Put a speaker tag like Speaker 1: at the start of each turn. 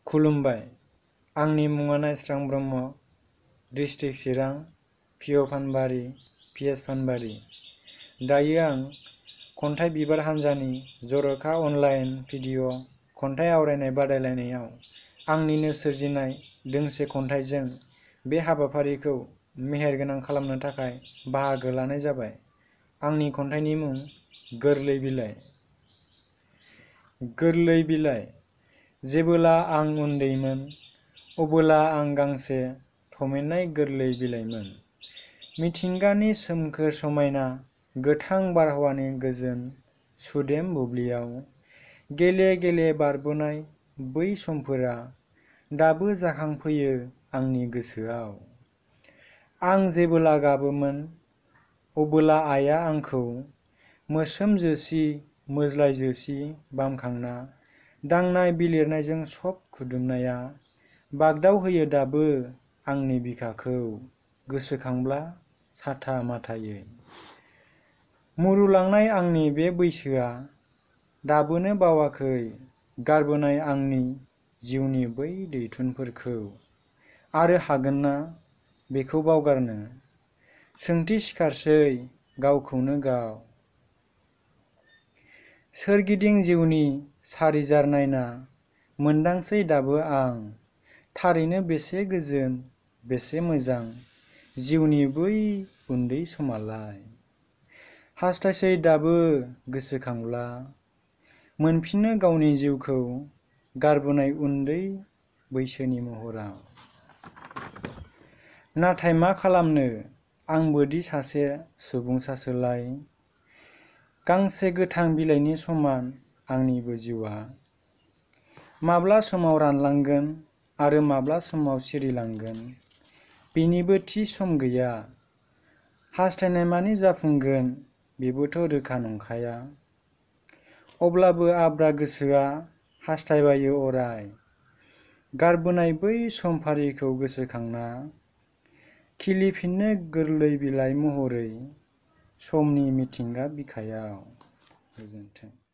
Speaker 1: खुलुमबाय। आंनि मुङा नायस्रां ब्रह्म, डिस्ट्रिक्ट चिरां, पिअ फानबारि, पिएस फानबारि। दायो आं खन्थाइ बिबार हान्जानि जर'खा अनलाइन भिडिअ खन्थाइ आवरायनाय बादायलायनायाव आंनिनो सोरजिनाय दोंसे खन्थाइजों बे हाबाफारिखौ मेहेरगोनां खालामनो थाखाय बाहागो लानाय जाबाय। आंनि खन्थाइनि मुं गोरलै बिलाइ। गोरलै बिलाइ। जेबोला आं उन्दैमोन, अबोला आं गांसे थमेनाय गोरलै बिलाइमोन। मिथिंगानि सोमखोर समायना गोथां बारहावानि गोजोन सुदेम बुब्लियाव गेले गेले बारबोनाय बै समफोरा दाबो जाखांफैयो आंनि गोसोआव। आं जेबोला गाबोमोन, अबोला आइया आंखौ मोस्रोम जोसि मोज्लाय जोसि बामखांना दांनाय बिलिरनायजों सब खुदुमनाया बागदाव होयो दाबो आंनि बिखाखौ गोसोखांब्ला साथा माथायै। मुरुलांनाय आंनि बे बैसोआ दाबोनो बावाखै गारबोनाय आंनि जिउनि बै दैथुनफोरखौ। आरो हागोन ना बेखौ बावगारनो? सोंथि सिखारसै गावखौनो गाव। सोरगिदिं जिउनि सारिजार नायना मोनदांसै दाबो आं थारैनो बेसे गोजोन बेसे मोजां जिउनि बै उन्दै समालाय। हास्थायसै दाबो गोसोखांब्ला मोनफिननो गावनि जिउखौ गारबोनाय उन्दै बैसोनि महराव। नाथाय मा खालामनो आंबोदि सासे सुबुंसासोलाय। गांसे गोथां बिलाइनि समान आंनिबो जिउआ। माब्ला समाव रानलांगोन आरो माब्ला समाव सिरिलांगोन बेनिबो थि सम गैया। हास्थायनायमानि जाफुंगोन बेबोथ' रोखा नंखाया। अब्लाबो आब्रा गोसोआ हास्थायबायो अराय गारबोनाय बै समफारिखौ गोसोखांना खिलिफिननो गोरलै बिलाइ महरै समनि मिथिंगा बिखायाव। गोजोन्थों।